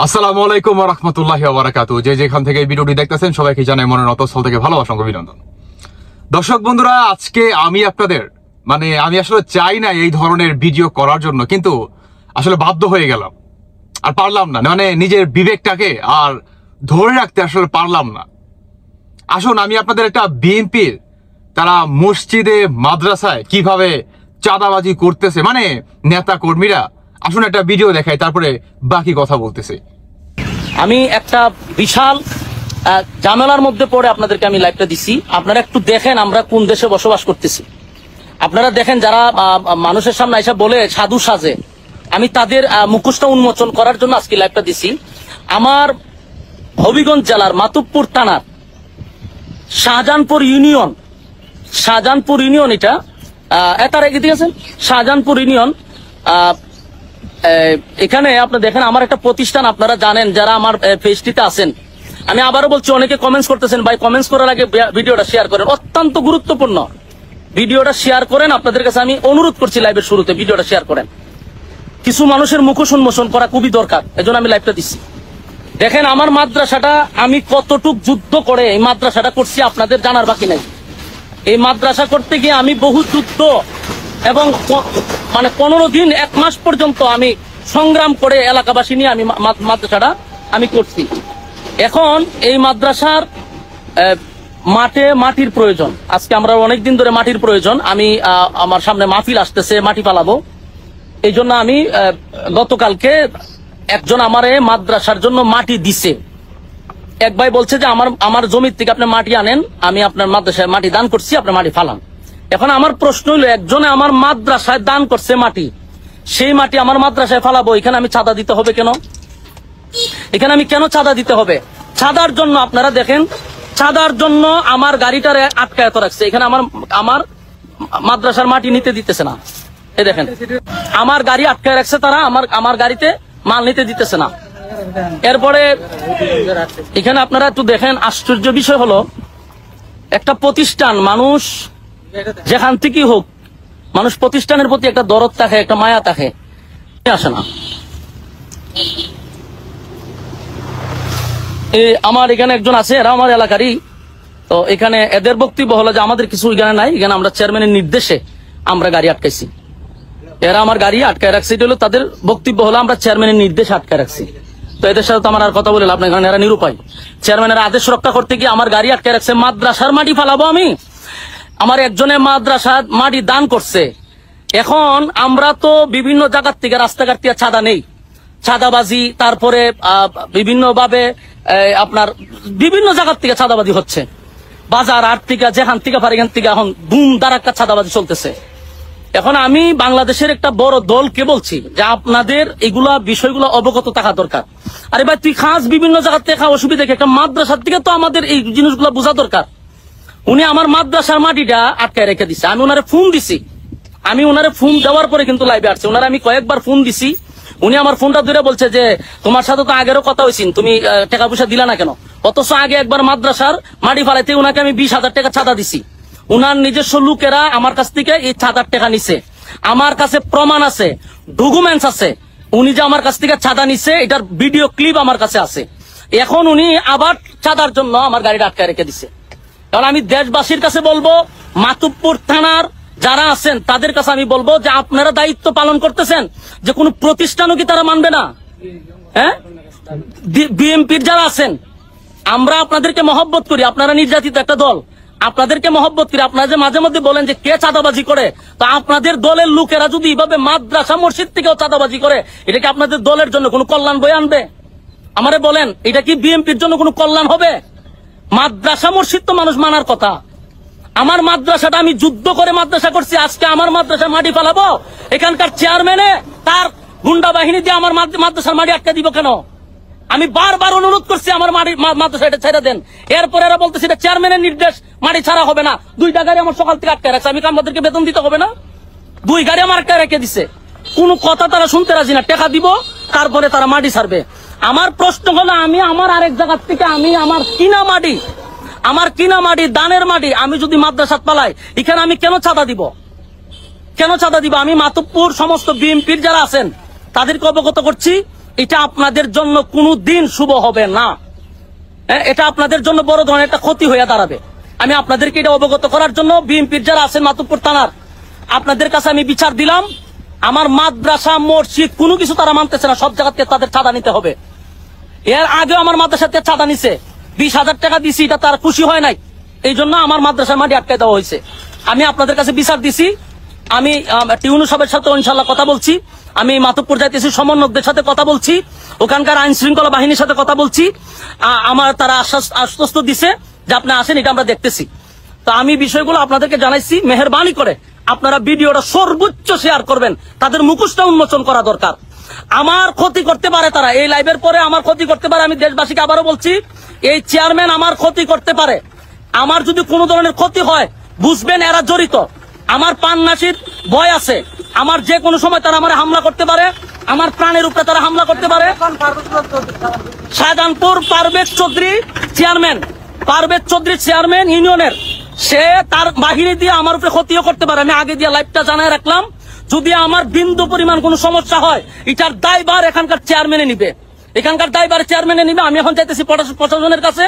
আসসালামু আলাইকুম ওয়া রাহমাতুল্লাহি ওয়া বারাকাতুহু। যে যেখান থেকে এই ভিডিওটি দেখতেছেন সবাইকে জানাই মনের অন্তঃস্থল থেকে ভালোবাসা ও অভিনন্দন। দর্শক বন্ধুরা, আজকে আমি আপনাদের আমি আসলে চাই না এই ধরনের ভিডিও করার জন্য, কিন্তু আসলে বাধ্য হয়ে গেলাম, আর পারলাম না। নিজের বিবেকটাকে আর ধরে রাখতে আসলে পারলাম না। আসুন আমি আপনাদের একটা বিএনপির তারা মসজিদে মাদ্রাসায় কিভাবে চাঁদাবাজি করতেছে নেতা কর্মীরা, আসুন একটা ভিডিও দেখাই, তারপরে বাকি কথা বলতেছি। আমি একটা বিশাল ঝামেলার মধ্যে পড়ে আপনাদেরকে আমি লাইভটা দিছি। আপনারা একটু দেখেন আমরা কোন দেশে বসবাস করতেছি। আপনারা দেখেন যারা মানুষের সামনে এসে বলে সাধু সাজে, আমি তাদের মুখোশটা উন্মোচন করার জন্য আজকে লাইভটা দিছি। আমার হবিগঞ্জ জেলার মাতুবপুর থানার শাহজাহানপুর ইউনিয়ন এটা তার এগিয়ে দিয়েছেন শাহজাহানপুর ইউনিয়ন। এখানে আপনি দেখেন আমার একটা প্রতিষ্ঠান, আপনারা জানেন যারা আমার পেজটিতে আছেন। আমি আবারও বলছি, অনেকে কমেন্টস করতেছেন, ভাই কমেন্টস করার আগে ভিডিওটা শেয়ার করেন, অত্যন্ত গুরুত্বপূর্ণ। ভিডিওটা শেয়ার করেন, আপনাদের কাছে আমি অনুরোধ করছি লাইভের শুরুতে ভিডিওটা শেয়ার করেন। কিছু মানুষের মুখোশ উন্মোচন করা খুবই দরকার, এজন্য আমি লাইভটা দিচ্ছি। দেখেন আমার মাদ্রাসাটা আমি কতটুক যুদ্ধ করে এই মাদ্রাসাটা করছি আপনাদের জানার বাকি নাই। এই মাদ্রাসা করতে গিয়ে আমি বহু যুদ্ধ এবং 15 দিন 1 মাস পর্যন্ত আমি সংগ্রাম করে এলাকাবাসী নিয়ে আমি মাদ্রাসাটা আমি করছি। এখন এই মাদ্রাসার মাটির প্রয়োজন। আজকে আমরা অনেকদিন ধরে মাটির প্রয়োজন। আমি আমার সামনে মাহফিল আসতেছে, মাটি পালাবো। এই জন্য আমি গতকালকে একজন আমার মাদ্রাসার জন্য মাটি দিছে। এক ভাই বলছে যে আমার জমির থেকে আপনি মাটি আনেন, আমি আপনার মাদ্রাসায় মাটি দান করছি, আপনার মাটি ফালান। এখন আমার প্রশ্ন হলো, একজনে আমার মাদ্রাসায় দান করছে মাটি, সেই মাটি আমার মাদ্রাসায় ফালাবো, এখানে আমি চাঁদা দিতে হবে কেন? এখানে আমি কেন চাঁদা দিতে হবে? চাঁদার জন্য আপনারা দেখেন, চাঁদার জন্য আমার গাড়িটারে আটকায়ত রাখছে। এখানে আমার মাদ্রাসার মাটি নিতে দিতেছে না। এই দেখেন আমার গাড়ি আটকায় রাখছে তারা, আমার গাড়িতে মাল নিতে দিতেছে না। এরপরে এখানে আপনারা একটু দেখেন, আশ্চর্য বিষয় হলো একটা প্রতিষ্ঠান, মানুষ যেখান থেকেই হোক, মানুষ প্রতিষ্ঠানের প্রতি একটা দরদ থাকে, একটা মায়া থাকে, আসে না। আমার এখানে একজন আছে, এরা আমার এলাকারই। তো এখানে এদের বক্তব্য হলো যে আমাদের কিছু এখানে নাই, এখানে আমরা চেয়ারম্যানের নির্দেশে আমরা গাড়ি আটকাইছি। এরা আমার গাড়ি আটকায় রাখছে, এটা হলো তাদের বক্তব্য হলো আমরা চেয়ারম্যানের নির্দেশে আটকায় রাখছি। তো এদের সাথে তো আমার আর কথা বলে লাভ নাই, কারণ এরা নিরুপায়। চেয়ারম্যানের আদেশ রক্ষা করতে গিয়ে আমার গাড়ি আটকায় রাখছে। মাদ্রাসার মাটি ফালাবো আমি? আমার একজনে মাদ্রাসার মাটি দান করছে। এখন আমরা তো বিভিন্ন জায়গার থেকে রাস্তাঘাট থেকে চাঁদা নেই, চাঁদাবাজি, তারপরে বিভিন্ন ভাবে আপনার বিভিন্ন জায়গার থেকে চাঁদাবাজি হচ্ছে, বাজার হাট থেকে যেখান থেকে পারে এখান থেকে এখন ধুম ধারাক্কা চাঁদাবাজি চলতেছে। এখন আমি বাংলাদেশের একটা বড় দলকে বলছি যে আপনাদের এগুলা বিষয়গুলো অবগত থাকা দরকার। আরে ভাই তুই খাস বিভিন্ন জায়গার থেকে অসুবিধা, একটা মাদ্রাসার থেকে তো আমাদের এই জিনিসগুলো বোঝা দরকার। উনি আমার মাদ্রাসার মাটিটা আটকায় রেখে দিছে। আমি ওনারে ফোন দিছি, আমি ওনারে ফোন দেওয়ার পরে কিন্তু লাইভে আসছে। ওনারে আমি কয়েকবার ফোন দিছি, উনি আমার ফোনটা ধরে বলছে যে তোমার সাথে তো আগেরও কথা হয়েছিল, তুমি টাকা পয়সা দিলা না কেন? অথচ আগে একবার মাদ্রাসার মাটি ফালাইতে ওনাকে আমি 20,000 টাকা চাঁদা দিছি। উনার নিজস্ব লোকেরা আমার কাছ থেকে এই 1000 টাকা নিছে। আমার কাছে প্রমাণ আছে, ডকুমেন্টস আছে, উনি যে আমার কাছ থেকে চাঁদা নিছে এটার ভিডিও ক্লিপ আমার কাছে আছে। এখন উনি আবার চাঁদার জন্য আমার গাড়িটা আটকায় রেখে দিছে। কারণ আমি দেশবাসীর কাছে বলবো, মাতুবপুর থানার যারা আছেন তাদের কাছে আমি বলবো যে আপনারা দায়িত্ব পালন করতেছেন, যে কোনো প্রতিষ্ঠানও কি তারা মানবে না? হ্যাঁ, বিএনপির যারা আছেন, আমরা আপনাদেরকে মহব্বত করি, আপনারা নির্যাতিত একটা দল, আপনাদেরকে মহব্বত করি। আপনারা যে মাঝে মধ্যে বলেন যে কে চাঁদাবাজি করে, তো আপনাদের দলের লোকেরা যদি এইভাবে মাদ্রাসা মসজিদ থেকেও চাঁদাবাজি করে, এটা কি আপনাদের দলের জন্য কোনো কল্যাণ বয়ে আনবে? আমারে বলেন, এটা কি বিএনপির জন্য কোনো কল্যাণ হবে? মাদ্রাসা মসজিদ তো মানুষ মানার কথা। আমার মাদ্রাসাটা আমি যুদ্ধ করে মাদ্রাসা করছি, আজকে আমার মাদ্রাসায় মাটি ফেলাবো? এখানকার চেয়ারম্যানে তার গুন্ডা বাহিনী দিয়ে আমার মাদ্রাসার মাটি আটকে দিব কেন? আমি বারবার অনুরোধ করছি আমার মাদ্রাসা এটা ছেড়ে দেন। এরপর এরা বলতেছে এটা চেয়ারম্যানের নির্দেশ, মাটি ছাড়া হবে না। 2টা গাড়ি আমার সকাল থেকে আটকে রাখছে, আমি আমাদেরকে বেতন দিতে হবে না? 2 গাড়ি আমার আটকে রেখে দিছে, কোন কথা তারা শুনতে রাজি না। টাকা দিব, তারপরে তারা মাটি ছাড়বে। আমার প্রশ্ন হলো, আমি আমার আরেক জায়গার থেকে আমি আমার কিনা মাটি দানের মাটি আমি যদি মাদ্রাসাত পালাই, এখানে আমি কেন চাঁদা দিব? কেন চাঁদা দিব? আমি মাতুবপুর সমস্ত বিএনপির যারা আছেন তাদেরকে অবগত করছি, এটা আপনাদের জন্য কোনোদিন শুভ হবে না। এটা আপনাদের জন্য বড় ধরনের একটা ক্ষতি হয়ে দাঁড়াবে। আমি আপনাদেরকে এটা অবগত করার জন্য বিএনপির যারা আছেন মাতুব্বর থানার, আপনাদের কাছে আমি বিচার দিলাম। আমার মাদ্রাসা মসজিদ কোনো কিছু তারা মানতেছে না, সব জায়গাতে তাদের চাঁদা নিতে হবে। এর আগে আমার মাদ্রাসাতে চাঁদা নিছে, 20,000 টাকা দিছি, এটা তার খুশি হয় নাই, এই জন্য আমার মাদ্রাসার মাটি আটকে দেওয়া হয়েছে। আমি আপনাদের কাছে বিচার দিছি। আমি টিউনু সাহেবের সাথে ইনশাল্লাহ কথা বলছি, আমি মাতুব্বর যাইতেছি সমন্বয়কদের সাথে কথা বলছি, ওখানকার আইন শৃঙ্খলা বাহিনীর সাথে কথা বলছি। আমার তারা আশ্বস্ত দিছে যে আপনি আসেন, এটা আমরা দেখতেছি। তো আমি বিষয়গুলো আপনাদেরকে জানাইছি। মেহেরবানি করে আপনারা ভিডিওটা সর্বোচ্চ শেয়ার করবেন, তাদের মুখোশটা উন্মোচন করা দরকার। আমার ক্ষতি করতে পারে তারা, এই লাইভের পরে আমার ক্ষতি করতে পারে। আমি দেশবাসীকে আবারও বলছি, এই চেয়ারম্যান আমার ক্ষতি করতে পারে। আমার যদি কোনো ধরনের ক্ষতি হয়, বুঝবেন এরা জড়িত। আমার প্রাণনাশীর ভয় আছে, আমার যে কোনো সময় তারা আমার হামলা করতে পারে, আমার প্রাণের উপরে তারা হামলা করতে পারে। শাহজাহানপুর পারভেজ চৌধুরী চেয়ারম্যান ইউনিয়নের, সে তার বাহিনী দিয়ে আমার উপরে ক্ষতিও করতে পারে। আমি আগে দিয়ে লাইভটা জানায় রাখলাম, যদি আমার বিন্দু পরিমাণ কোনো সমস্যা হয়, এটার দায়ভার এখানকার চেয়ারম্যানে নিবে, আমি এখন চাইতেছি প্রশাসনের কাছে,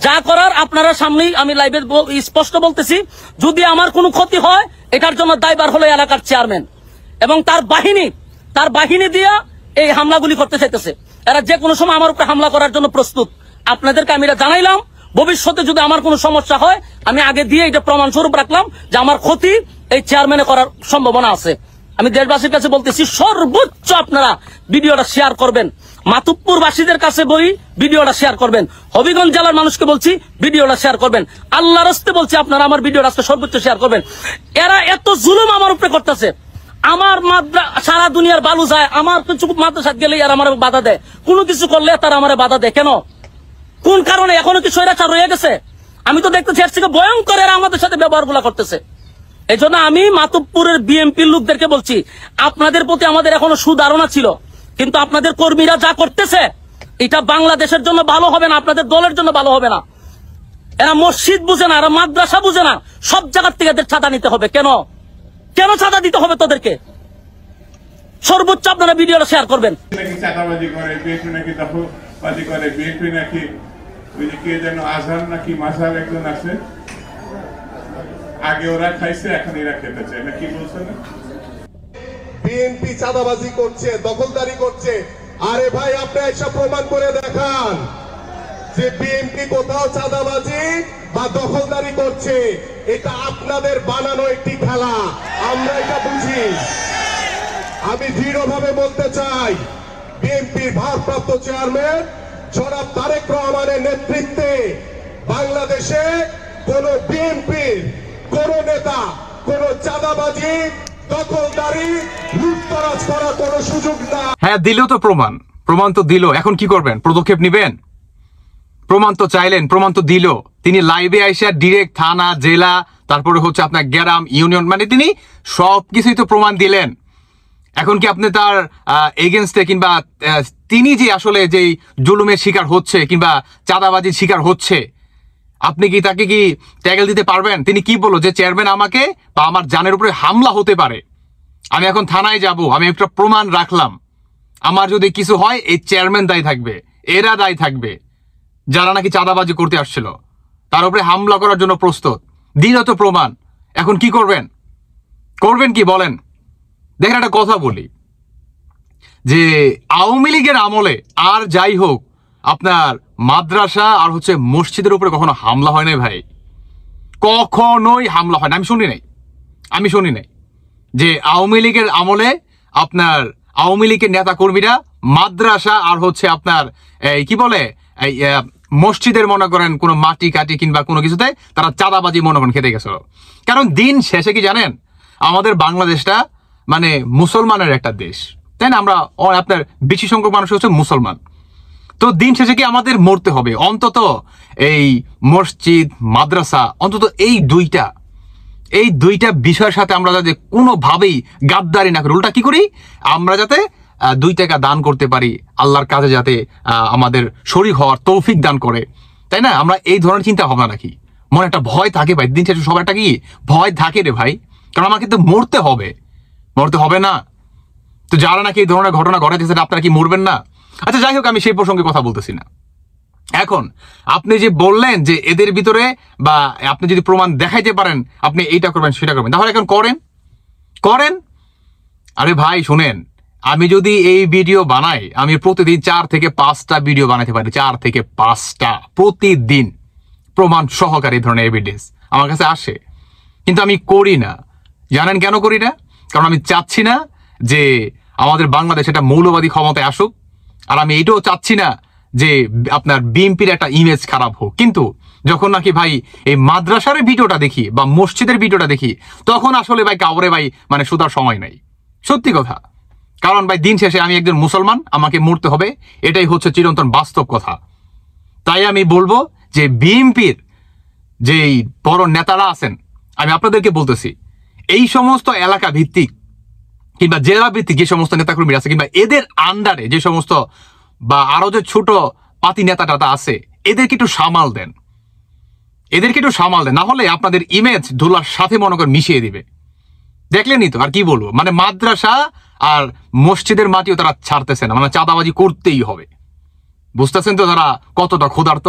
যা করার আপনারা সামনেই আমি লাইভে স্পষ্ট বলতেছি, যদি আমার কোনো ক্ষতি হয়, এটার জন্য দায়ভার হলো এলাকার চেয়ারম্যান এবং তার বাহিনী দিয়া এই হামলাগুলি করতে চাইতেছে। এরা যে কোনো সময় আমার উপরে হামলা করার জন্য প্রস্তুত। আপনাদেরকে আমি এটা জানাইলাম। ভবিষ্যতে যদি আমার কোনো সমস্যা হয়, আমি আগে দিয়ে এটা প্রমাণ স্বরূপ রাখলাম যে আমার ক্ষতি এই চেয়ারম্যানে করার সম্ভাবনা আছে। আমি দেশবাসীর কাছে বলতেছি, সর্বোচ্চ আপনারা ভিডিওটা শেয়ার করবেন। মাতুব্বরবাসীদের কাছে বই ভিডিওটা শেয়ার করবেন। হবিগঞ্জ জেলার মানুষকে বলছি ভিডিওটা শেয়ার করবেন। আল্লাহর রাস্তে বলছি, আপনারা আমার ভিডিওটা সর্বোচ্চ শেয়ার করবেন। এরা এত জুলুম আমার উপরে করতেছে। আমার সারা দুনিয়ার বালু যায়, আমার কিছু মাদ্রাসা গেলে আর আমার বাধা দেয়, কোনো কিছু করলে তারা আমার বাধা দেয়। কেন, কোন কারণে? এখনো কি স্বৈরাচার রয়ে গেছে? আমি তো দেখতেছি এর থেকে ভয়ঙ্কর এরা আমাদের সাথে ব্যবহার গুলা করতেছে। এই জন্য আমি মাতুব্বরের বিএনপির লোকদেরকে বলছি, আপনাদের প্রতি আমাদের এখনো সুধারণা ছিল, কিন্তু আপনাদের কর্মীরা যা করতেছে, এটা বাংলাদেশের জন্য ভালো হবে না, আপনাদের দলের জন্য ভালো হবে না। এরা মসজিদ বুঝে না, এরা মাদ্রাসা বুঝে না, সব জায়গার থেকে এদের চাঁদা নিতে হবে। কেন চাঁদা দিতে হবে তোদেরকে? সর্বোচ্চ আপনারা ভিডিওটা শেয়ার করবেন। নাকি চাঁদাবাজি করে, বিএনপি নাকি দখলবাজি করে, বিএনপি নাকি ওই যে কে যেন আজহার নাকি মাঝহার একজন আছে, আগে ওরা খাইছে, এখন এরা খেতে চায় না, কি বলছে না? বিএনপি চাঁদাবাজি করছে, দখলদারি করছে। আরে ভাই, আপনি এসব প্রমাণ করে দেখান যে বিএনপি কোথাও চাঁদাবাজি বা দখলদারি করছে। এটা আপনাদের বানানো একটি খেলা, আমরা এটা বুঝি। আমি দৃঢ়ভাবে বলতে চাই, বিএনপির ভারপ্রাপ্ত চেয়ারম্যান জনাব তারেক রহমানের নেতৃত্বে বাংলাদেশে কোন বিএনপির কোন নেতা কোন চাঁদাবাজি, দখলদারি, লুটতরাজ করার কোন সুযোগ না। হ্যাঁ, দিল তো প্রমাণ তো দিল। এখন কি করবেন? পদক্ষেপ নিবেন? প্রমাণ তো চাইলেন, প্রমাণ তো দিল। তিনি লাইভে আইসা ডিরেক্ট থানা, জেলা, তারপরে হচ্ছে আপনার গ্রাম, ইউনিয়ন, মানে তিনি সবকিছুই তো প্রমাণ দিলেন। এখন কি আপনি তার এগেনস্টে কিংবা তিনি যে আসলে যেই জুলুমের শিকার হচ্ছে কিংবা চাঁদাবাজির শিকার হচ্ছে, আপনি কি তাকে কি ট্যাগেল দিতে পারবেন? তিনি কি বললো যে চেয়ারম্যান আমাকে বা আমার জানের উপরে হামলা হতে পারে, আমি এখন থানায় যাব, আমি একটা প্রমাণ রাখলাম, আমার যদি কিছু হয় এই চেয়ারম্যান দায়ী থাকবে, এরা দায়ী থাকবে যারা নাকি চাঁদাবাজি করতে আসছিল, তার উপরে হামলা করার জন্য প্রস্তুত। দিল তো প্রমাণ। এখন কি করবেন? কি বলেন? দেখেন, একটা কথা বলি যে আওয়ামী লীগের আমলে আর যাই হোক, আপনার মাদ্রাসা আর হচ্ছে মসজিদের উপরে কখনো হামলা হয় নাই ভাই, কখনোই হামলা হয় না। আমি শুনি নাই যে আওয়ামী লীগের আমলে আপনার আওয়ামী লীগের নেতা কর্মীরা মাদ্রাসা আর হচ্ছে আপনার কি বলে এই মসজিদের মনে করেন কোনো মাটি কাটি কিংবা কোনো কিছুতে তারা চাঁদাবাজি মনে করেন খেতে গেছিল। কারণ দিন শেষে কি জানেন, আমাদের বাংলাদেশটা মানে মুসলমানের একটা দেশ, তাই না? আমরা আপনার বেশি সংখ্যক মানুষ হচ্ছে মুসলমান। তো দিন শেষে কি আমাদের মরতে হবে, অন্তত এই মসজিদ, মাদ্রাসা, অন্তত এই দুইটা বিষয়ের সাথে আমরা যাতে কোনোভাবেই গাদ্দারি না করি। উল্টা কি করি আমরা, যাতে 2 টাকা দান করতে পারি, আল্লাহর কাজে যাতে আমাদের শরীক হওয়ার তৌফিক দান করে, তাই না? আমরা এই ধরনের চিন্তা ভাবনা রাখি, মনে একটা ভয় থাকে ভাই। দিন শেষে সবার একটা কি ভয় থাকে রে ভাই, কারণ আমাকে তো মরতে হবে না? তো যারা নাকি এই ধরনের ঘটনা ঘটাইতেছে, আপনারা কি মরবেন না? আচ্ছা যাই হোক, আমি সেই প্রসঙ্গে কথা বলতেছি না। এখন আপনি যে বললেন যে এদের ভিতরে, বা আপনি যদি প্রমাণ দেখাইতে পারেন আপনি এইটা করবেন সেটা করবেন, তাহলে এখন করেন। আরে ভাই শুনেন, আমি যদি এই ভিডিও বানাই, আমি প্রতিদিন 4 থেকে 5টা ভিডিও বানাতে পারি, 4 থেকে 5টা প্রতিদিন, প্রমাণ সহকারে এই ধরনের এভিডেন্স আমার কাছে আসে, কিন্তু আমি করি না। জানেন কেন করি না? কারণ আমি চাচ্ছি না যে আমাদের বাংলাদেশ একটা মৌলবাদী ক্ষমতায় আসুক, আর আমি এটাও চাচ্ছি না যে আপনার বিএনপির একটা ইমেজ খারাপ হোক। কিন্তু যখন নাকি ভাই এই মাদ্রাসার ভিডিওটা দেখি বা মসজিদের ভিডিওটা দেখি, তখন আসলে ভাই কাউরে ভাই মানে শুধার সময় নাই, সত্যি কথা। কারণ ভাই দিন শেষে আমি একজন মুসলমান, আমাকে মরতে হবে, এটাই হচ্ছে চিরন্তন বাস্তব কথা। তাই আমি বলবো যে বিএনপির যে বড় নেতারা আছেন, আমি আপনাদেরকে বলতেছি, এই সমস্ত এলাকা ভিত্তিক কিংবা জেলা ভিত্তিক যে সমস্ত নেতাকর্মীরা আছে, কিংবা এদের আন্ডারে যে সমস্ত বা আরো যে ছোট পাতি নেতা টাতা আছে, এদেরকে একটু সামাল দেন, না হলে আপনাদের ইমেজ ধুলার সাথে মনে করে মিশিয়ে দিবে। দেখলেনই তো, আর কি বলবো, মানে মাদ্রাসা আর মসজিদের মাটিও তারা ছাড়তেছে না, মানে চাঁদাবাজি করতেই হবে। বুঝতেছেন তো তারা কতটা ক্ষুধার্ত?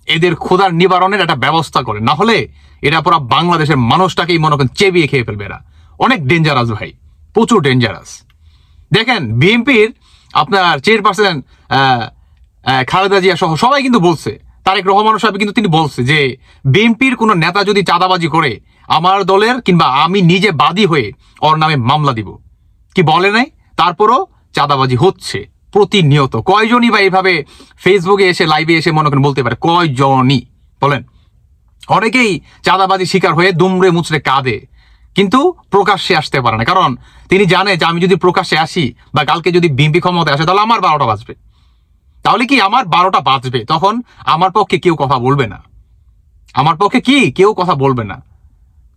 এদের ক্ষুধার নিবারণের একটা ব্যবস্থা করে, না হলে এটা পুরো বাংলাদেশের মানুষটাকেই মনে করেন চেবিয়ে খেয়ে ফেলবে। এরা অনেক ডেঞ্জারাস ভাই, প্রচুর ডেঞ্জারাস। দেখেন বিএনপির আপনার চেয়ারপারসন খালেদা জিয়া সহ সবাই কিন্তু বলছে, তারেক রহমান সাহেব কিন্তু তিনি বলছে যে বিএনপির কোন নেতা যদি চাঁদাবাজি করে, আমার দলের কিংবা আমি নিজে বাদী হয়ে ওর নামে মামলা দিব। কি বলে নাই? তারপরও চাঁদাবাজি হচ্ছে প্রতিনিয়ত। কয়জনই বা এইভাবে ফেসবুকে এসে লাইভে এসে মনে করেন বলতে পারে? কয়জনই বলেন? অনেকেই চাঁদাবাজি শিকার হয়ে দুমড়ে মুচড়ে কাঁদে, কিন্তু প্রকাশ্যে আসতে পারে না, কারণ তিনি জানে যে আমি যদি প্রকাশ্যে আসি বা কালকে যদি বিএনপি ক্ষমতায় আসে, তাহলে আমার 12টা বাজবে। তাহলে কি আমার 12টা বাজবে, তখন আমার পক্ষে কেউ কথা বলবে না, কেউ কথা বলবে না।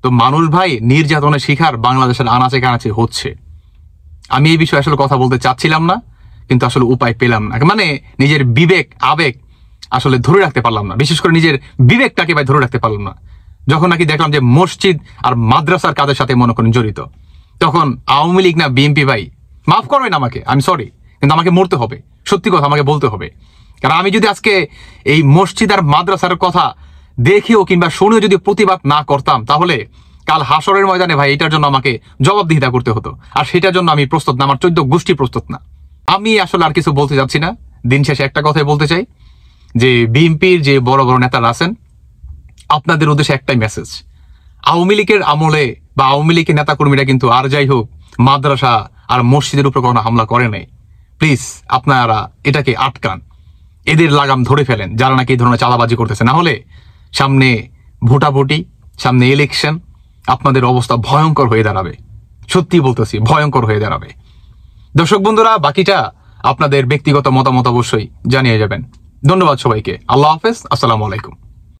তো মানুষ ভাই নির্যাতনের শিকার বাংলাদেশের আনাচে কানাচে হচ্ছে। আমি এই বিষয়ে আসলে কথা বলতে চাচ্ছিলাম না, কিন্তু আসলে উপায় পেলাম না। মানে নিজের বিবেক আবেগ আসলে ধরে রাখতে পারলাম না, বিশেষ করে নিজের বিবেকটাকে ভাই ধরে রাখতে পারলাম না। যখন নাকি দেখলাম যে মসজিদ আর মাদ্রাসার কাজের সাথে মনে করেন জড়িত, তখন আওয়ামী লীগ না বিএনপি ভাই, মাফ করবেন আমাকে, আমি সরি, কিন্তু আমাকে মরতে হবে, সত্যি কথা আমাকে বলতে হবে। কারণ আমি যদি আজকে এই মসজিদ আর মাদ্রাসার কথা দেখেও কিংবা শুনেও যদি প্রতিবাদ না করতাম, তাহলে কাল হাসরের ময়দানে ভাই এটার জন্য আমাকে জবাবদিহিতা করতে হতো, আর সেটার জন্য আমি প্রস্তুত না, আমার 14 গোষ্ঠী প্রস্তুত না। আমি আসলে আর কিছু বলতে চাচ্ছি না। দিন শেষে একটা কথাই বলতে চাই যে বিএনপির যে বড় বড় নেতারা আছেন, আপনাদের উদ্দেশ্যে একটাই মেসেজ, আওয়ামী লীগের আমলে বা আওয়ামী লীগের নেতাকর্মীরা কিন্তু আর যাই হোক মাদ্রাসা আর মসজিদের উপর কোনো হামলা করে নাই। প্লিজ আপনারা এটাকে আটকান, এদের লাগাম ধরে ফেলেন যারা নাকি এই ধরনের চাঁদাবাজি করতেছে, না হলে সামনে ভোটাভুটি, সামনে ইলেকশন, আপনাদের অবস্থা ভয়ঙ্কর হয়ে দাঁড়াবে। সত্যি বলতেছি, ভয়ঙ্কর হয়ে দাঁড়াবে। দর্শক বন্ধুরা, বাকিটা আপনাদের ব্যক্তিগত মতামত অবশ্যই জানিয়ে যাবেন। ধন্যবাদ সবাইকে। আল্লাহ হাফেজ, আসসালামু আলাইকুম।